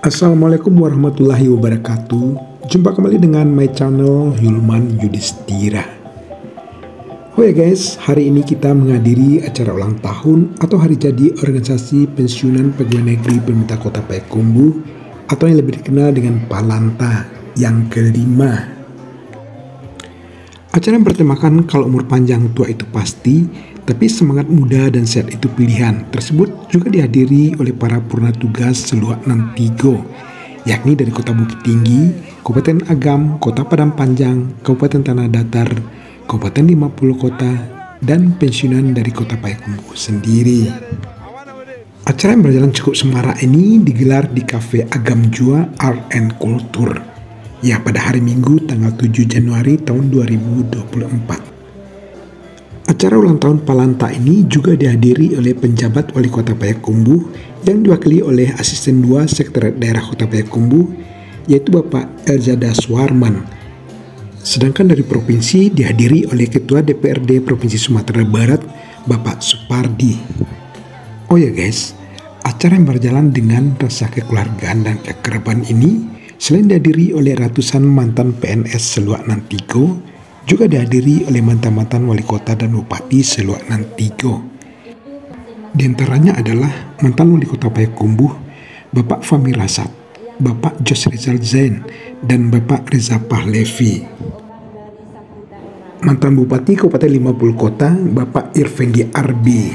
Assalamualaikum warahmatullahi wabarakatuh. Jumpa kembali dengan my channel Hilman Yudhistira. Oh ya guys, hari ini kita menghadiri acara ulang tahun atau hari jadi organisasi pensiunan pegawai negeri pemerintah Kota Payakumbuh atau yang lebih dikenal dengan Palanta yang kelima. Acara yang bertemakan kalau umur panjang tua itu pasti, tapi semangat muda dan sehat itu pilihan. Tersebut juga dihadiri oleh para purna tugas seluak Nantigo, yakni dari Kota Bukit Tinggi, Kabupaten Agam, Kota Padang Panjang, Kabupaten Tanah Datar, Kabupaten 50 Kota, dan pensiunan dari Kota Payakumbuh sendiri. Acara yang berjalan cukup semarak ini digelar di Cafe Agam Jua Art and Culture. Ya, pada hari Minggu tanggal 7 Januari tahun 2024. Acara ulang tahun Palanta ini juga dihadiri oleh penjabat Wali Kota Payakumbuh yang diwakili oleh Asisten 2 Sekretariat Daerah Kota Payakumbuh, yaitu Bapak Elzada Suarman. Sedangkan dari provinsi dihadiri oleh Ketua DPRD Provinsi Sumatera Barat, Bapak Supardi. Oh ya guys, acara yang berjalan dengan rasa kekeluargaan dan kekerabatan ini selain dihadiri oleh ratusan mantan PNS seluak Nantigo, juga dihadiri oleh mantan-mantan wali kota dan bupati seluak Nantigo. Di antaranya adalah mantan wali kota Payakumbuh, Bapak Fahmi Rasad, Bapak Jos Rizal Zain, dan Bapak Reza Pahlevi. Mantan bupati Kabupaten 50 Kota, Bapak Irvendi Arbi.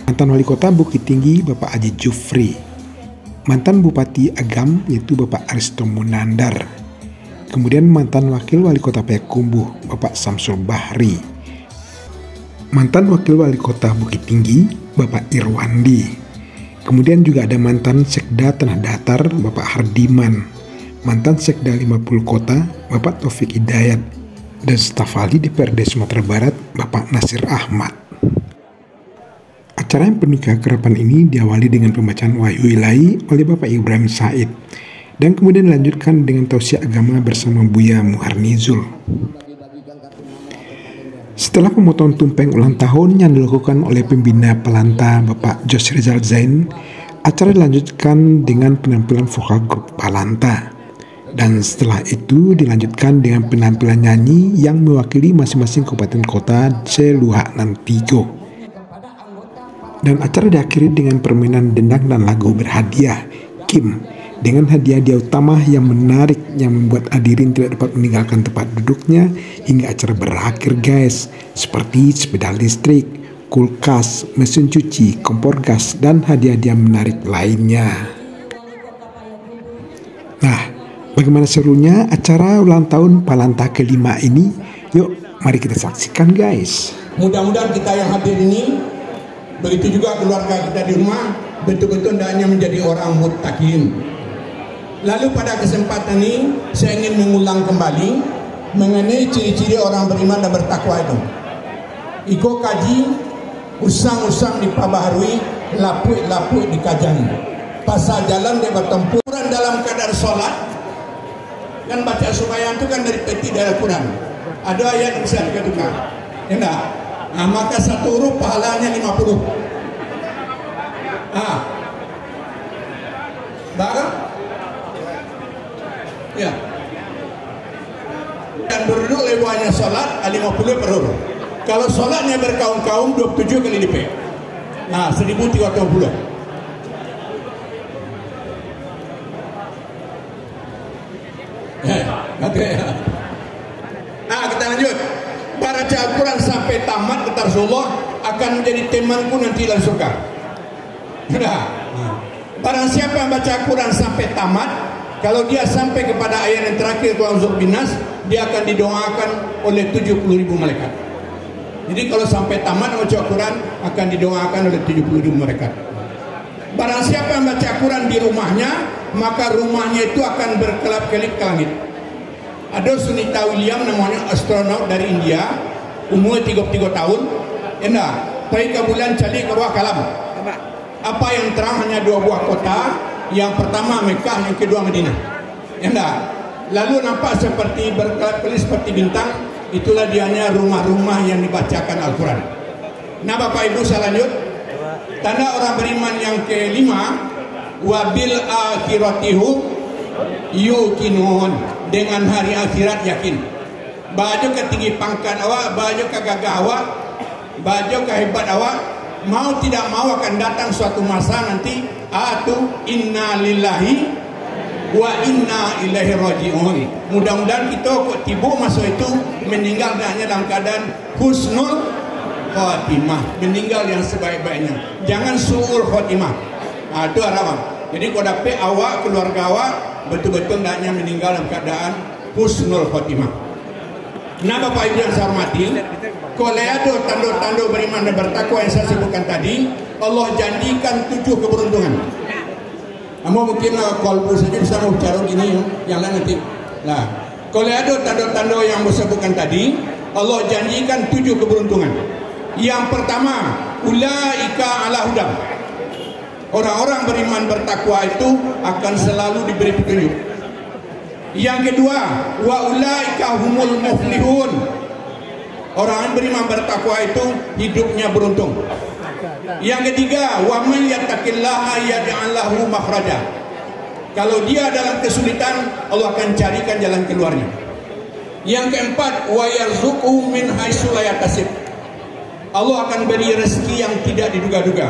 Mantan wali kota Bukit Tinggi, Bapak Haji Jufri. Mantan Bupati Agam yaitu Bapak Aristo Munandar. Kemudian mantan Wakil Wali Kota Payakumbuh Bapak Samsul Bahri. Mantan Wakil Wali Kota Bukit Tinggi Bapak Irwandi. Kemudian juga ada mantan Sekda Tanah Datar Bapak Hardiman. Mantan Sekda 50 Kota Bapak Taufik Hidayat. Dan staf ahli DPRD Sumatera Barat Bapak Nasir Ahmad. Acara yang penuh keakraban ini diawali dengan pembacaan wahyu ilahi oleh Bapak Ibrahim Said dan kemudian dilanjutkan dengan tausiah agama bersama Buya Muharnizul. Setelah pemotongan tumpeng ulang tahun yang dilakukan oleh pembina Palanta Bapak Jos Rizal Zain, acara dilanjutkan dengan penampilan vokal grup Palanta. Dan setelah itu dilanjutkan dengan penampilan nyanyi yang mewakili masing-masing kabupaten kota seluak Nantigo. Dan acara diakhiri dengan permainan dendang dan lagu berhadiah Kim dengan hadiah-hadiah utama yang menarik yang membuat hadirin tidak dapat meninggalkan tempat duduknya hingga acara berakhir guys, seperti sepeda listrik, kulkas, mesin cuci, kompor gas, dan hadiah-hadiah menarik lainnya. Nah, bagaimana serunya acara ulang tahun Palanta kelima ini? Yuk, mari kita saksikan guys. Mudah-mudahan kita yang hadir ini, begitu juga keluarga kita di rumah, betul-betul hendaknya menjadi orang muttaqin. Lalu pada kesempatan ini saya ingin mengulang kembali mengenai ciri-ciri orang beriman dan bertakwa itu. Iko kaji, usang-usang dipabaharui, lapuk-lapuk dikajani. Pasal jalan dia bertempuran dalam kadar sholat. Kan baca subayan itu kan dari peti dari Al-Quran. Ada ayat yang bisa dikatakan. Ya enggak? Nah, maka satu huruf pahalanya 50. Barang? Ya. Dan berduduk lebuhannya sholat 50 per huruf. Kalau sholatnya berkaum-kaum 27 kali lipat. Nah, 1030. Kita lanjut. Baca Al-Quran sampai tamat kata Rasulullah akan menjadi temanku nanti dalam surga. Barang siapa yang baca Al-Quran sampai tamat, kalau dia sampai kepada ayat yang terakhir Tuhan Zul Binas, dia akan didoakan oleh 70.000 malaikat. Jadi kalau sampai tamat baca Al-Quran akan didoakan oleh 70.000 malaikat. Barang siapa yang baca Al-Quran di rumahnya, maka rumahnya itu akan berkelap-kelip ke langit. Ada Sunita William namanya astronot dari India, umur 33 tahun. Enak, pergi ke bulan calik ke ruang kalam. Apa yang terang hanya 2 buah kota, yang pertama Mekah, yang kedua Madinah. Enak. Lalu nampak seperti berkelap-kelip seperti bintang, itulah dianya rumah-rumah yang dibacakan Al-Quran. Nah Bapak Ibu saya lanjut. Tanda orang beriman yang kelima, wabil akhiratihum yuqinun, dengan hari akhirat yakin. Baju ke tinggi pangkat awak, baju ke gagah awak, baju ke hebat awak, mau tidak mau akan datang suatu masa nanti inna lillahi wa inna ilaihi raji'un. Mudah-mudahan kita kok tiba masa itu meninggal hanya dalam keadaan husnul khatimah, meninggal yang sebaik-baiknya, jangan su'ul khatimah. Itu harapan. Jadi kalau dapat awak, keluarga awak betul-betul hendaknya meninggal dalam keadaan husnul khatimah. Nah Bapak Ibu yang saya hormati, kalau ada tanda-tanda beriman dan bertakwa yang saya sebutkan tadi, Allah janjikan 7 keberuntungan. Kamu mungkin kalau saja bisa mau bicara gini, yang lain nanti. Nah, kalau ada tanda-tanda yang saya sebutkan tadi, Allah janjikan 7 keberuntungan. Yang pertama, ulaika ala hudam. Orang-orang beriman bertakwa itu akan selalu diberi petunjuk. Yang kedua, wa ulaika humul muflihun. Orang beriman bertakwa itu hidupnya beruntung. Yang ketiga, wa man yattaqillaha yaj'al lahu makhraja. Kalau dia dalam kesulitan, Allah akan carikan jalan keluarnya. Yang keempat, wa yarzuquhu min haitsu la yahtasib. Allah akan beri rezeki yang tidak diduga-duga.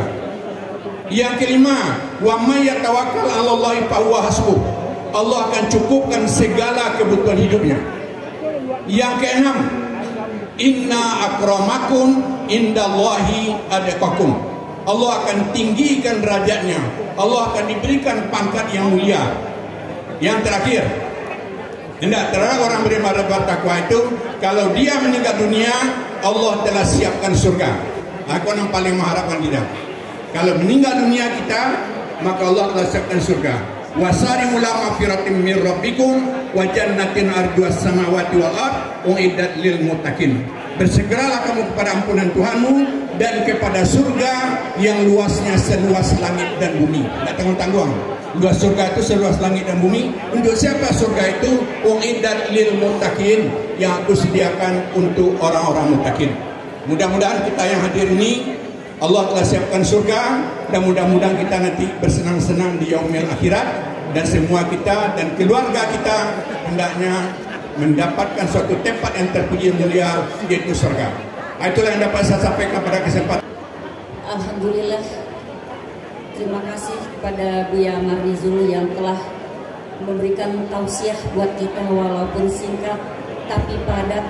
Yang kelima, wa may yatawakkal 'alallahi fa huwa hasbuh. Allah akan cukupkan segala kebutuhan hidupnya. Yang keenam, inna akramakum indallahi atqakum. Allah akan tinggikan derajatnya, Allah akan diberikan pangkat yang mulia. Yang terakhir, hendak terang orang beriman bertakwa itu, kalau dia meninggal dunia, Allah telah siapkan surga. Aku yang paling mengharapkan kita, kalau meninggal dunia kita, maka Allah telah siapkan surga. Wasari'u ila magfiratin min rabbikum wa jannatin arduas samawati wal ard uiddat lil muttaqin. Bersegeralah kamu kepada ampunan Tuhanmu dan kepada surga yang luasnya seluas langit dan bumi. Tidak tanggung-tanggung. Luas surga itu seluas langit dan bumi. Untuk siapa surga itu? Uiddat lil muttaqin, yang aku sediakan untuk orang-orang muttaqin. Mudah-mudahan kita yang hadir ini Allah telah siapkan surga, dan mudah-mudahan kita nanti bersenang-senang di yaumil akhirat, dan semua kita dan keluarga kita hendaknya mendapatkan suatu tempat yang terpuji mulia, yaitu surga. Itulah yang dapat saya sampaikan pada kesempatan. Alhamdulillah, terima kasih kepada Buya Marizul yang telah memberikan tausiah buat kita, walaupun singkat tapi padat,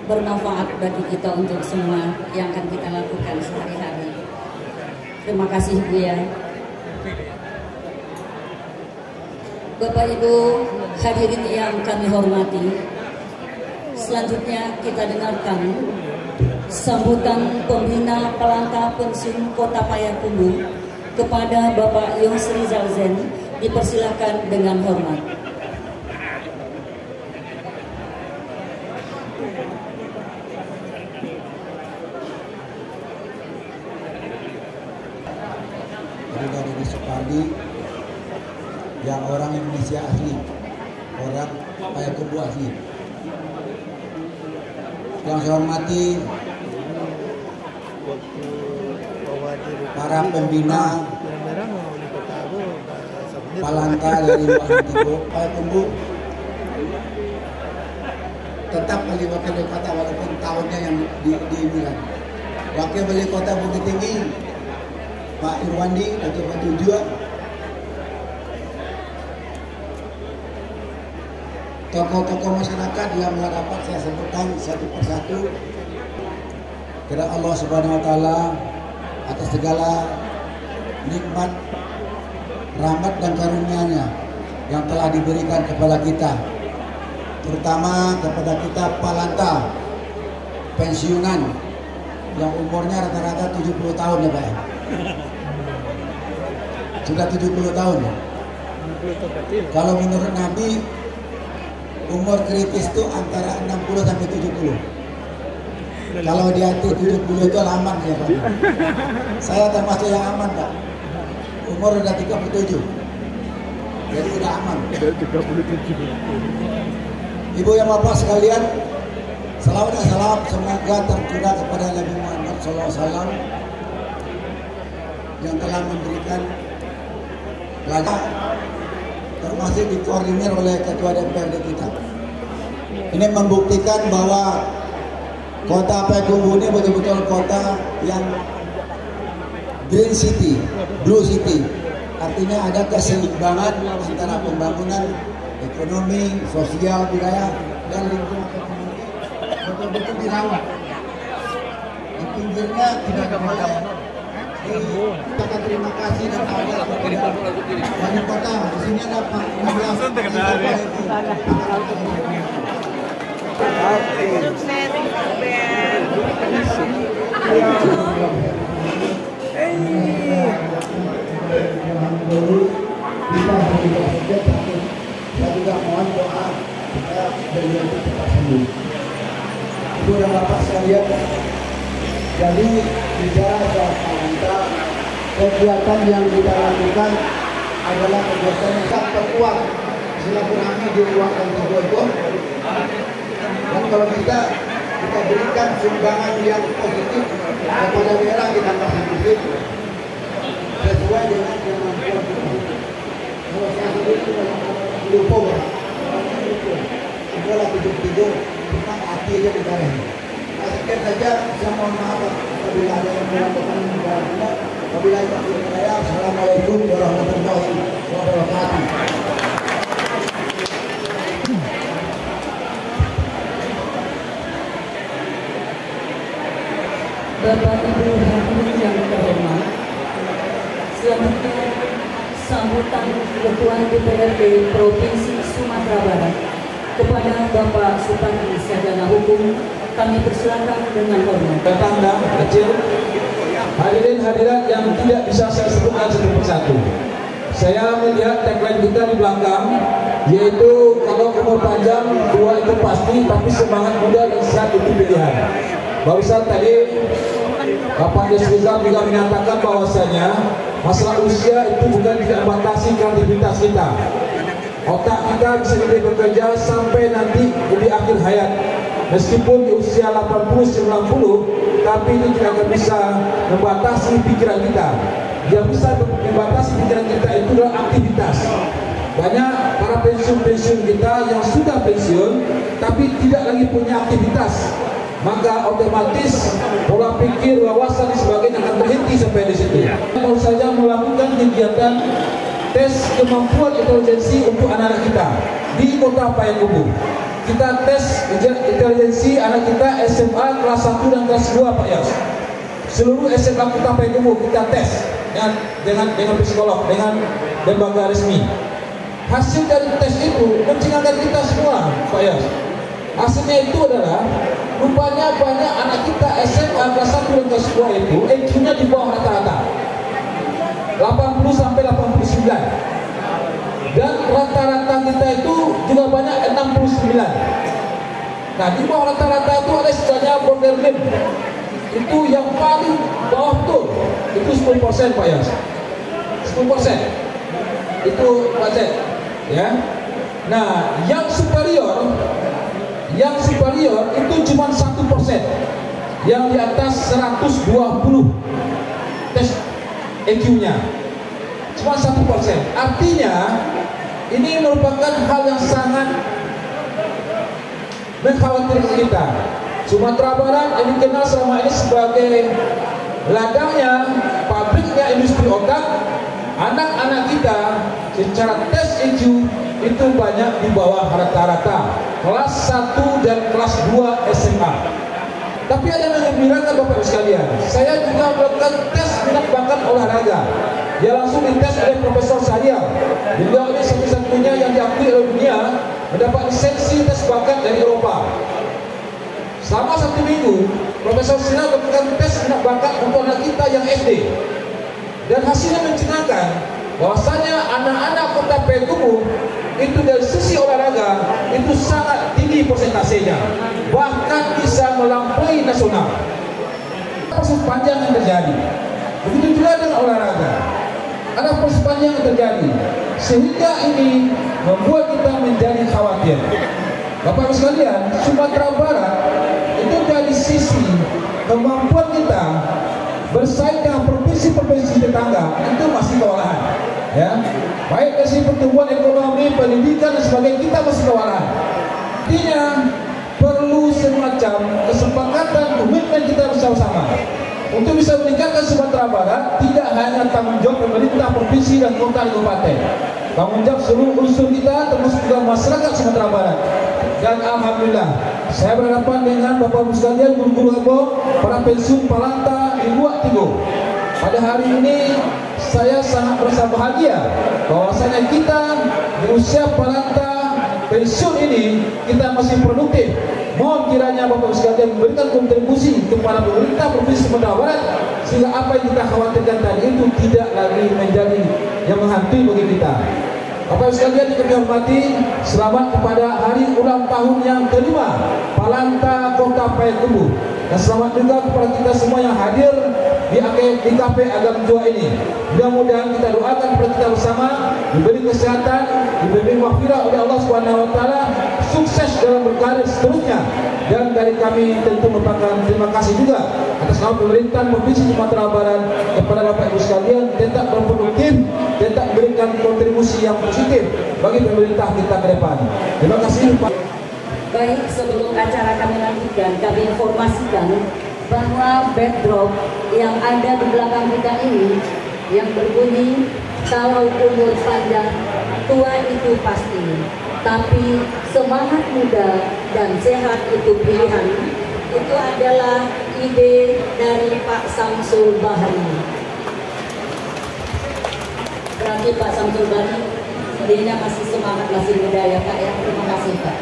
bermanfaat bagi kita untuk semua yang akan kita lakukan sehari-hari. Terima kasih Buya. Bapak Ibu hadirin yang kami hormati, selanjutnya kita dengarkan sambutan pembina Palanta Pensiun Kota Payakumbuh kepada Bapak Yusri Zalzen. Dipersilakan dengan hormat. Dari Supardi, yang orang Indonesia asli, orang Payakumbuh asli. Yang saya hormati para pembina Palanta dari Payakumbuh. Payakumbuh tetap wali kota walaupun tahunnya yang diinginkan. Wakil wali kota Bukit Tinggi Pak Irwandi atau Pak Tujua, tokoh-tokoh masyarakat yang rapat saya sebutkan satu persatu. Kepada Allah Subhanahu Wa Taala atas segala nikmat, rahmat dan karunia-Nya yang telah diberikan kepada kita, terutama kepada kita Palanta pensiunan yang umurnya rata-rata 70 tahun ya Pak. Sudah 70 tahun. Kalau menurut Nabi, umur kritis itu antara 60 sampai 70. Kalau di hati 70 itu aman ya Pak. Saya termasuk yang aman Pak. Umur udah 37. Jadi udah aman. 37. Ibu yang Bapak sekalian, salawat dan salam semoga tercurah kepada Nabi Muhammad SAW yang telah memberikan Lada termasuk dikoordinir oleh Ketua DPRD kita. Ini membuktikan bahwa kota Payakumbuh ini betul-betul kota yang Green City, Blue City. Artinya ada keseimbangan antara pembangunan ekonomi, sosial, budaya, dan lingkungan komunitas betul-betul dirawat. Di pinggirnya tidak ada. Ucapkan terima kasih dan awal dari kota. Di sini ada Pak saya juga mohon doa supaya beliau itu cepat sembuh. Ibu dan bapak sekalian, jadi bicara soal Palanta, kegiatan yang kita lakukan adalah kegiatan yang sangat terkuat silaturahmi di ruang terbuka itu. Dan kalau kita berikan sumbangan yang positif kepada daerah kita positif sesuai dengan kemampuan kita. Kalau saya sendiri lupa, adalah tidur tentang hati aja negara ini. Sekian saja, saya mohon maaf apabila ada yang melakukan negara. Apabila itu saya, Assalamualaikum warahmatullahi wabarakatuh. Bapak Ibu hadirin yang terhormat, selanjutnya sambutan Ketua DPRD Provinsi Sumatera Barat kepada Bapak Supandi Sarjana Hukum kami persilakan dengan hormat. Tanda kecil, hadirin hadirat yang tidak bisa saya sebutkan satu persatu. Saya melihat tagline kita di belakang, yaitu kalau umur panjang dua itu pasti, tapi semangat muda dan sehat itu pilihan. Barusan tadi Bapak Deswika juga menyatakan bahwasanya masalah usia itu bukan tidak membatasi kreativitas kita. Otak kita bisa jadi bekerja sampai nanti di akhir hayat. Meskipun di usia 80-90, tapi itu tidak akan bisa membatasi pikiran kita. Yang bisa membatasi pikiran kita itu adalah aktivitas. Banyak para pensiun-pensiun kita yang sudah pensiun, tapi tidak lagi punya aktivitas. Maka otomatis pola pikir, wawasan dan sebagainya akan berhenti sampai di situ. Kalau saja melakukan kegiatan tes kemampuan intelijensi untuk anak-anak kita di Kota Payakumbuh. Kita tes intelijensi anak kita SMA kelas 1 dan kelas 2 Pak Yas. Seluruh SMA Kota Payakumbuh kita tes dengan psikolog, dengan lembaga resmi. Hasil dari tes itu mencengangkan kita semua Pak Yas. Hasilnya itu adalah rupanya banyak anak kita SMA kelas 1 dan kelas 2 itu IQ-nya di bawah rata-rata 80 sampai 89, dan rata-rata kita itu juga banyak 69. Nah di bawah rata-rata itu ada istilahnya borderline, itu yang paling bawah betul itu 10% Pak Yas, 10% itu Pak Z ya. Nah yang superior itu cuma 1%, yang di atas 120 tes EQ-nya cuma 1%. Artinya ini merupakan hal yang sangat mengkhawatirkan kita. Sumatera Barat yang dikenal selama ini sebagai ladangnya, pabriknya industri otak. Anak-anak kita secara tes EQ itu banyak di bawah rata-rata kelas 1 dan kelas 2 SMA. Tapi ada yang mengembirakan Bapak sekalian, saya juga melakukan tes minat bakat olahraga. Dia langsung dites oleh Profesor Syariah. Beliau ini satu-satunya yang diakui oleh dunia mendapat lisensi tes bakat dari Eropa. Selama 1 minggu, Profesor Syariah melakukan tes minat bakat untuk anak kita yang SD. Dan hasilnya mencengangkan bahwasanya anak-anak Kota Payakumbuh itu dari sisi olahraga itu sangat tinggi persentasenya, bahkan bisa melampaui nasional. Proses panjang yang terjadi, begitu juga dengan olahraga, ada proses panjang yang terjadi, sehingga ini membuat kita menjadi khawatir. Bapak sekalian, Sumatera Barat itu dari sisi kemampuan kita bersaing dengan provinsi-provinsi tetangga itu masih kewalahan. ya, baik dari pertumbuhan ekonomi, pendidikan dan sebagainya, kita masih kewalahan. Artinya perlu semacam kesepakatan, komitmen kita bersama-sama untuk bisa meningkatkan Sumatera Barat. Tidak hanya tanggung jawab pemerintah provinsi dan kota dan kabupaten, tanggung jawab seluruh unsur kita, termasuk juga masyarakat Sumatera Barat. Dan alhamdulillah, saya berhadapan dengan Bapak-Ibu sekalian, guru-guru abang, para pensiun Palanta di Luak Tigo. Pada hari ini saya sangat merasa bahagia bahwasanya kita di usia Palanta pensiun ini kita masih produktif. Mohon kiranya Bapak sekalian memberikan kontribusi kepada pemerintah Provinsi Sumatera Barat sehingga apa yang kita khawatirkan tadi itu tidak lagi menjadi yang menghantui bagi kita. Bapak sekalian yang kami hormati, selamat kepada hari ulang tahun yang kelima Palanta Kota Payakumbuh, dan selamat juga kepada kita semua yang hadir di KP Agam Jua ini. Mudah-mudahan kita doakan kepada kita bersama diberi kesehatan, diberi maghfirah oleh Allah Subhanahu wa taala, sukses dalam berkarir seterusnya. Dan dari kami tentu merupakan terima kasih juga atas nama pemerintahan Provinsi Sumatera Barat kepada Bapak Ibu sekalian tetap berproduktif, tetap memberikan kontribusi yang positif bagi pemerintah kita ke depan. Terima kasih Pak. Baik, sebelum acara kami lanjutkan, kami informasikan bahwa backdrop yang ada di belakang kita ini yang berbunyi kalau umur panjang tua itu pasti, tapi semangat muda dan sehat itu pilihan. Itu adalah ide dari Pak Samsul Bahri. Berarti Pak Samsul Bahri idenya masih semangat, masih muda ya Pak ya. Terima kasih Pak.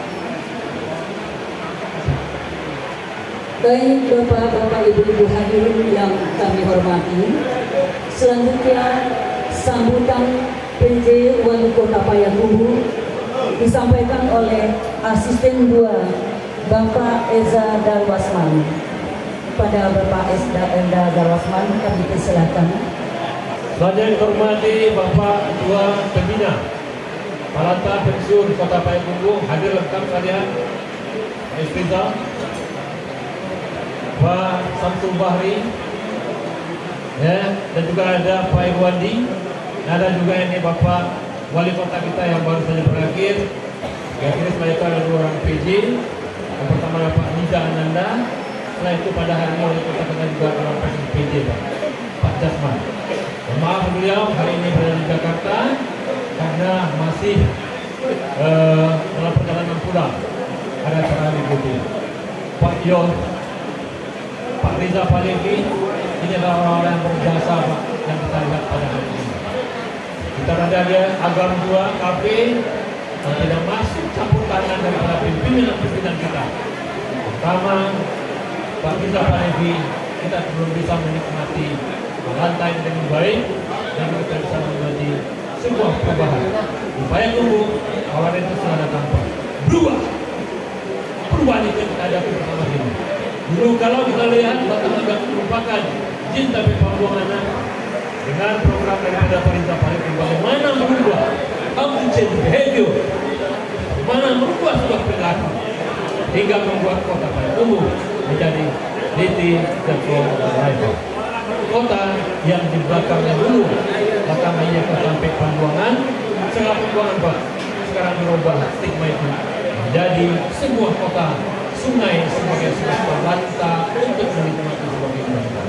Baik Bapak-Bapak, Ibu-Ibu hadirin yang kami hormati, selanjutnya sambutan PJ Wali Kota Payakumbuh disampaikan oleh Asisten 2 Bapak Eza Darwasman. Pada Bapak Eza Darwasman kami persilakan. Selanjutnya dihormati Bapak Ketua Pembina Palanta Pensiun Kota Payakumbuh, hadir lengkap sekalian, Pak Istiza, Pak Samsul Bahri, ya, dan juga ada Pak Irwandi, ada juga ini Bapak Wali Kota kita yang baru saja berakhir. Ya, ini setelah itu ada 2 orang PJ. Yang pertama ada Pak Niza Ananda. Setelah itu pada hari ini Wali Kota kita juga orang PJ Pak Jasman. Maaf beliau hari ini berada di Jakarta karena masih dalam perjalanan pulang, ada acara diikuti. Pak Yon, Pak Riza Palevi, ini adalah orang-orang yang berjasa Pak, yang kita lihat pada hari ini. Kita ada Agam 2 KP yang tidak masuk campur tangan daripada pimpinan kita. Pertama, Pak Riza Palevi, kita belum bisa menikmati lantai dengan baik dan kita bisa menjadi sebuah perubahan. Di Payakumbuh awalnya itu sudah ada tampak berubah. Perubahan itu kita hadapi pertama ini. Dulu kalau kita lihat Batam agak merupakan jin tapi pembuangan dengan program daripada Perintah Payakumbuh bagaimana merubah, how to change behavior, bagaimana merubah sebuah perilaku hingga membuat kota Payakumbuh menjadi leading dan rival. Kota yang di belakangnya dulu, belakangnya ke sampai Pambuangan, setelah Pambuangan Pak, sekarang berubah stigma itu menjadi sebuah kota sungai sebagai sebuah lanta untuk menikmati sebagai kota.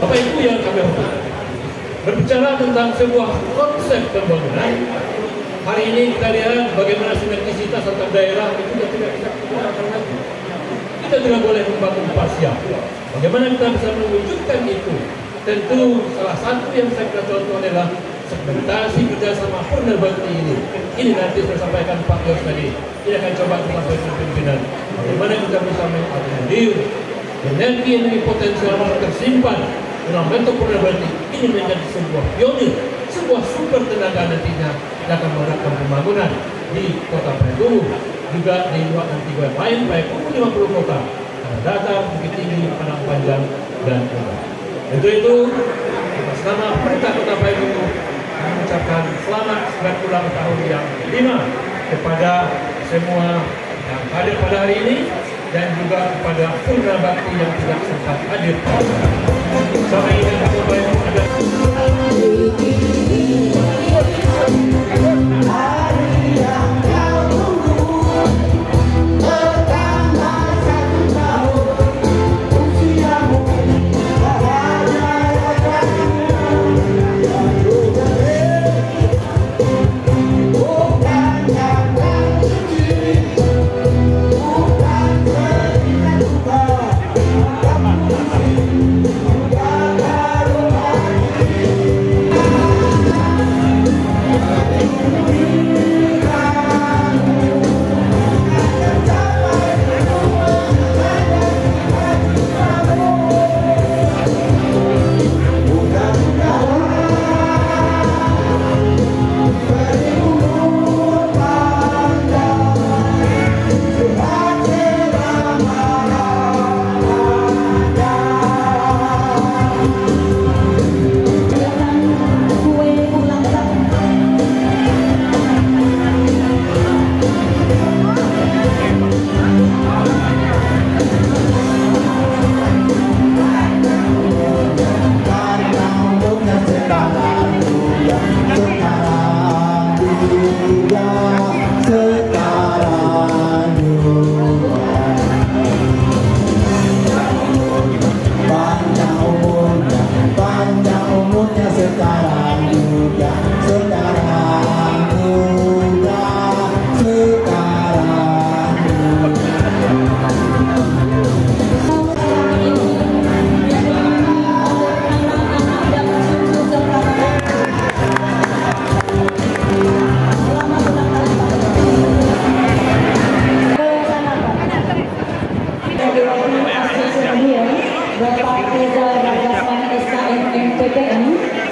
Apa itu yang kami hormati? Berbicara tentang sebuah konsep pembangunan, hari ini kita lihat bagaimana sinergisitas antar daerah itu tidak kita gunakan lagi. Kita tidak boleh membangun parsial. Bagaimana kita bisa mewujudkan itu? Tentu salah satu yang saya kira contoh adalah segmentasi kerjasama Purna-Bakti ini. Ini nanti saya sampaikan Pak Yos tadi. Ini akan coba kita sampaikan pimpinan. Bagaimana kita bisa mengakomodir energi potensial tersimpan dalam bentuk Purna-Bakti ini menjadi sebuah pionir, sebuah sumber tenaga nantinya yang akan menggerakkan pembangunan di Kota Payakumbuh, juga di luar dan tiga lain Payakumbuh 50 kota. Datar, Bukit Tinggi, Padang Panjang, dan Kuta. Untuk itu, atas nama Pemerintah Kota Payakumbuh, kami mengucapkan selamat ulang tahun yang kelima kepada semua yang hadir pada hari ini dan juga kepada Purna-Bakti yang tidak sempat hadir. Sampai ini ada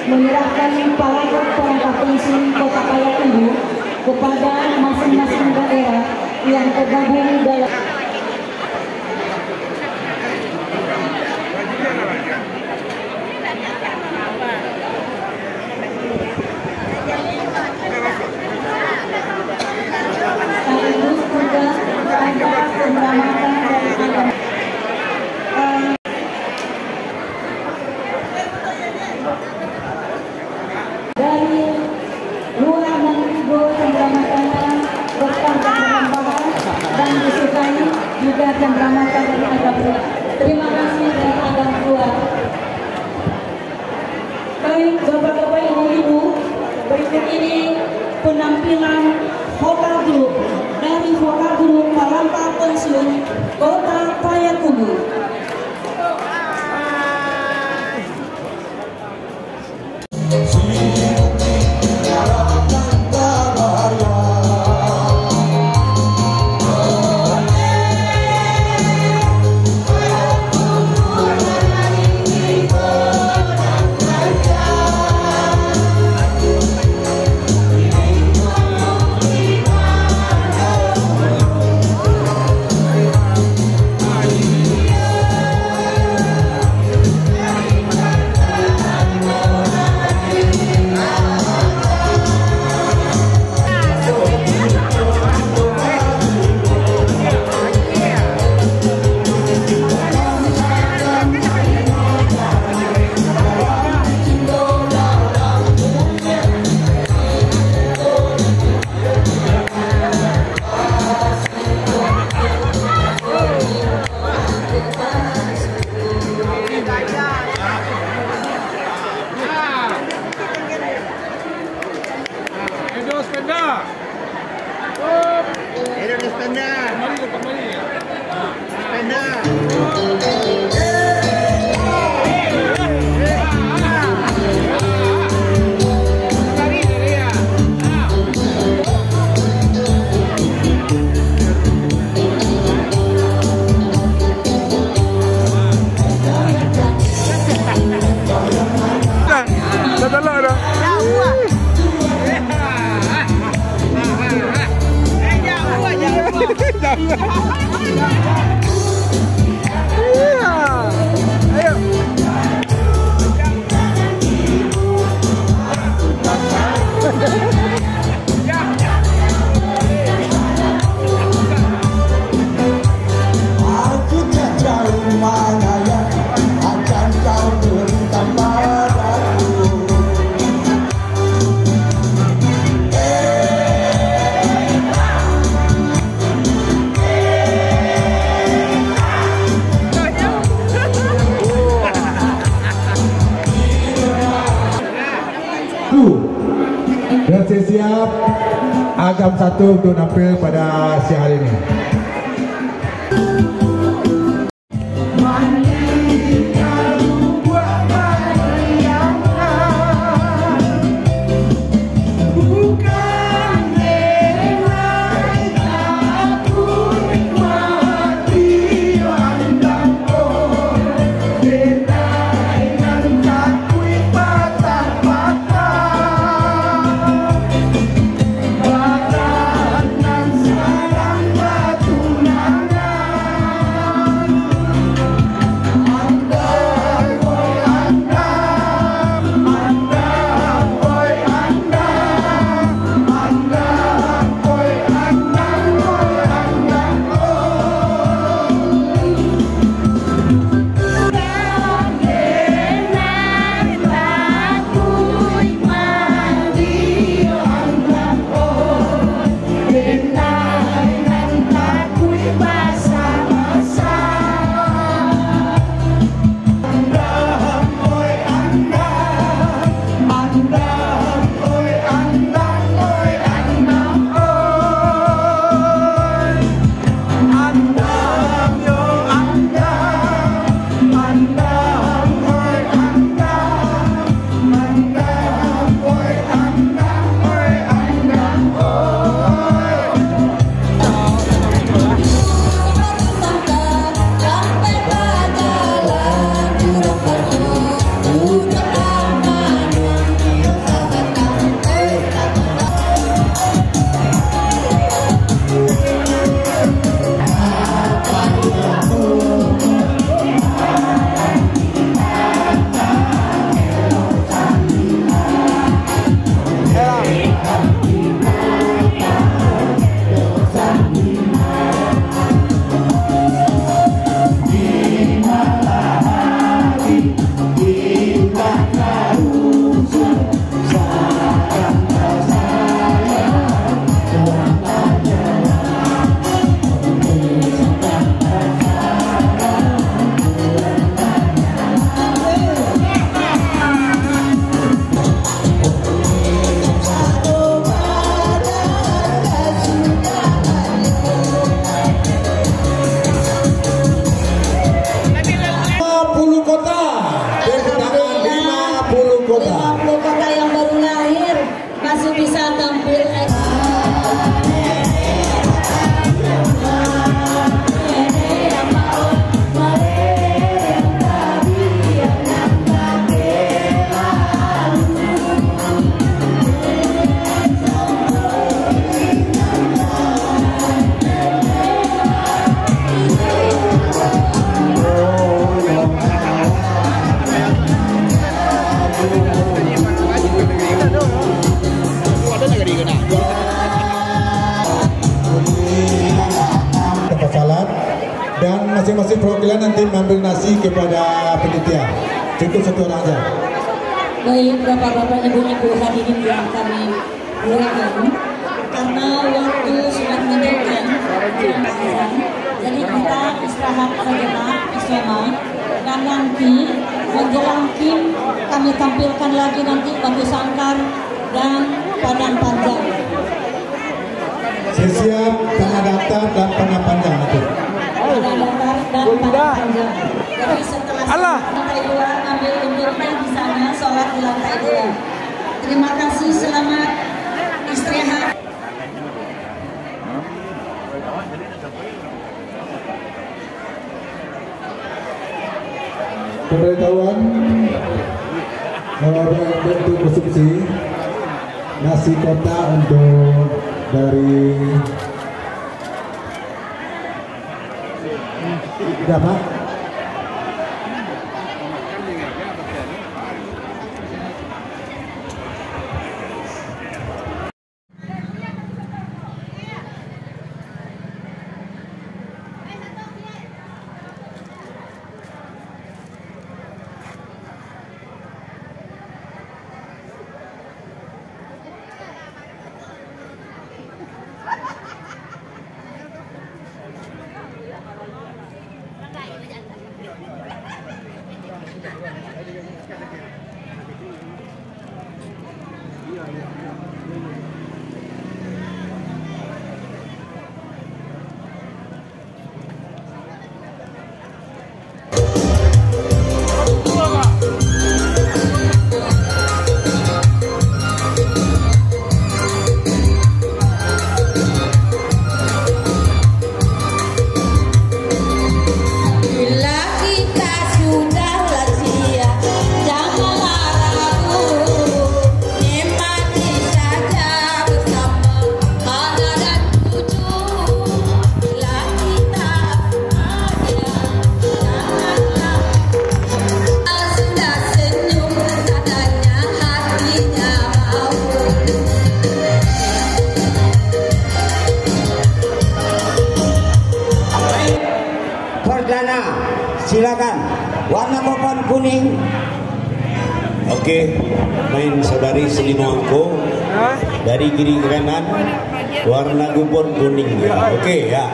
menyerahkan para perangkat pensiun Kota Payakumbuh kepada masing-masing daerah yang tergabung dalam sekaligus juga ada penyelamatan dari dari luar dan ibu penyelamatan bertambah penambahan dan disukai juga penyelamatan dari agam luar. Terima kasih dari agam luar. Baik Bapak-Bapak Ibu-Ibu, berikut ini penampilan vokal grup dari vokal grup Palanta Pensiun Kota Payakumbuh. Dan saya siap agam satu untuk tampil pada siang hari ini. Batu masing-masing perwakilan nanti mengambil nasi kepada penitia. Cukup satu orang saja. Baik, bapak-bapak, ibu-ibu hadirin yang kami muliakan, karena waktu sudah menunjukkan jadi kita istirahat sejenak bersama, dan nanti menjelang kim kami tampilkan lagi nanti batu sangkar dan padang panjang. Siap tanah datar dan panah panjang nanti. Padang datar dan padang panjang. Jadi setelah lantai 2 ambil untuknya di sana, sholat di lantai 2. Terima kasih, selamat istirahat. Pemberitahuan untuk konsumsi nasi kotak untuk dari berapa? Silakan, warna papan kuning. Oke, main saudari Selinoangko dari kiri ke kanan, warna kupon kuning. Oke ya.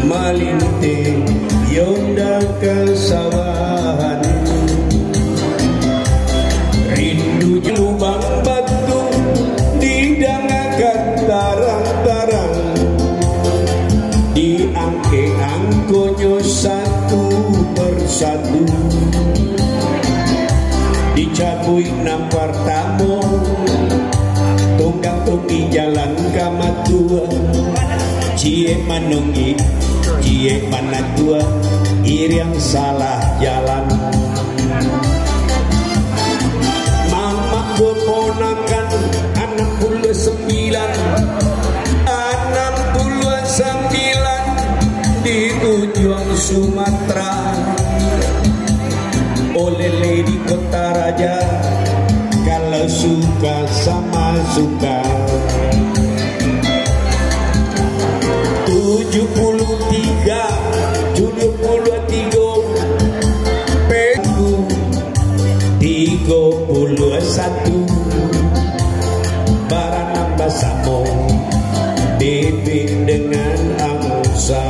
Malinting yonda kesawahan, rindu lubang batu didangakan tarang-tarang, diangke-angkonyo satu persatu, dicabui nampar tamu, tunggang-tunggi jalan kamatua. Cie manunggi, cie manatua, iriang salah jalan. Mama keponakan 69 di ujung Sumatera. Oleh di kota raja, kalau suka sama suka. 31 Baranamba Samo bibit dengan angsa.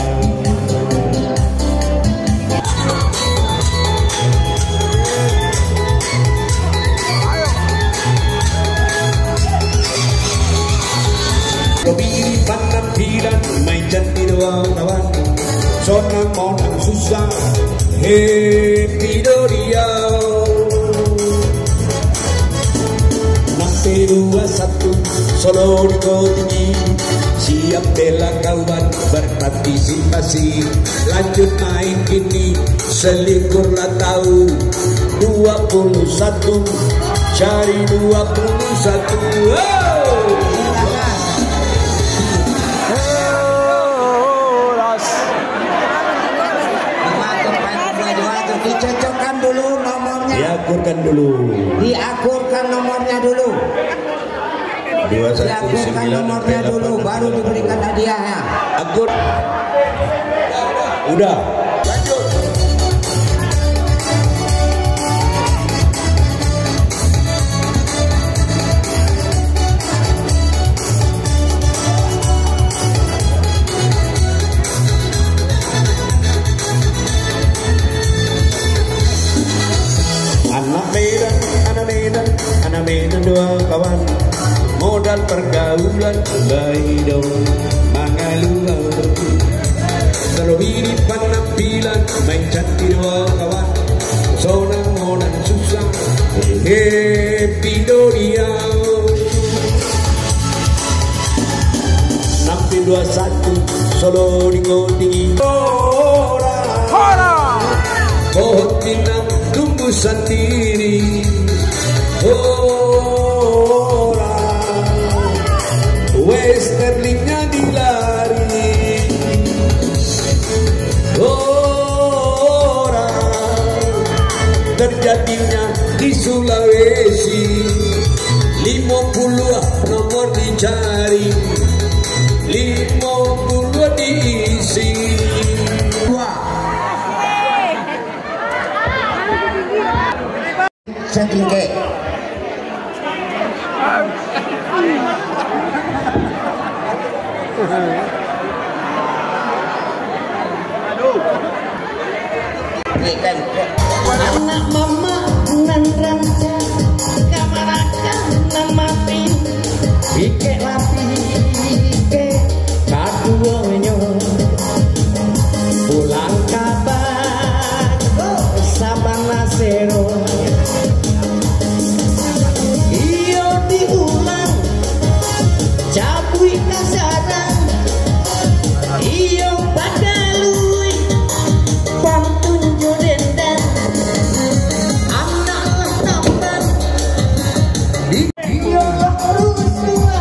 Lebih penampilan main cantik doang kawan, sonang monang susah happy doriau. Cari 21 Solo di tinggi, siap bela kawan berpartisipasi. Lanjut main kini selingkurlah tahu 21, cari 21. Dicocokkan dulu nomornya. Diakurkan dulu. Diakurkan nomornya dulu. 21 Diakurkan nomornya dulu, baru diberikan hadiahnya. Akur. Udah. Lanjut. Anak Medan dua kawan, modal pergaulan bayi dong mangaluau. Terlebih di penampilan main cantik dua kawan, sonang monan susah happy dunia. Nampil 21 solo di tinggi. Pohon pinang tumbuh sendiri. Westerlingnya dilari. Terjadinya di Sulawesi. 50 nomor dicari, 50 diisi. Setinggi. Anak mama nan ranca kamarakan nan mati ike lati ike kaduonyo pulang kabar sabana sero iyo diulang cabui kasaran iyo padalui pantun jodendan anak tamban iyo rusua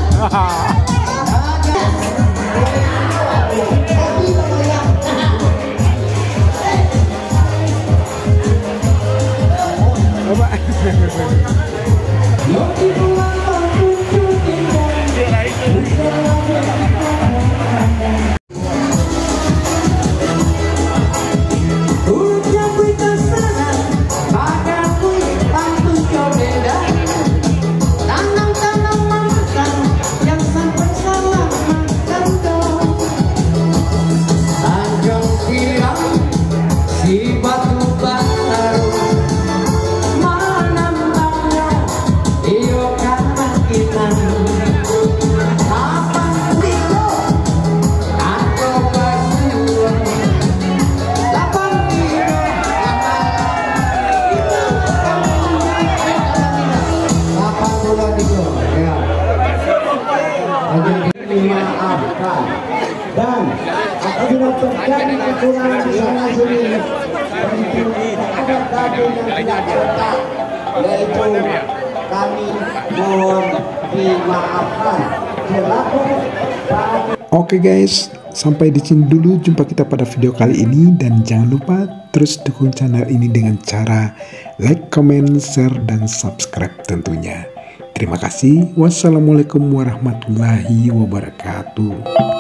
dan apabila terjadi kekurangan di sana sini ada kado yang tidak cetak, yaitu kami mohon dimaafkan. Oke guys, sampai di sini dulu jumpa kita pada video kali ini, dan jangan lupa terus dukung channel ini dengan cara like, comment, share, dan subscribe tentunya. Terima kasih. Wassalamualaikum warahmatullahi wabarakatuh.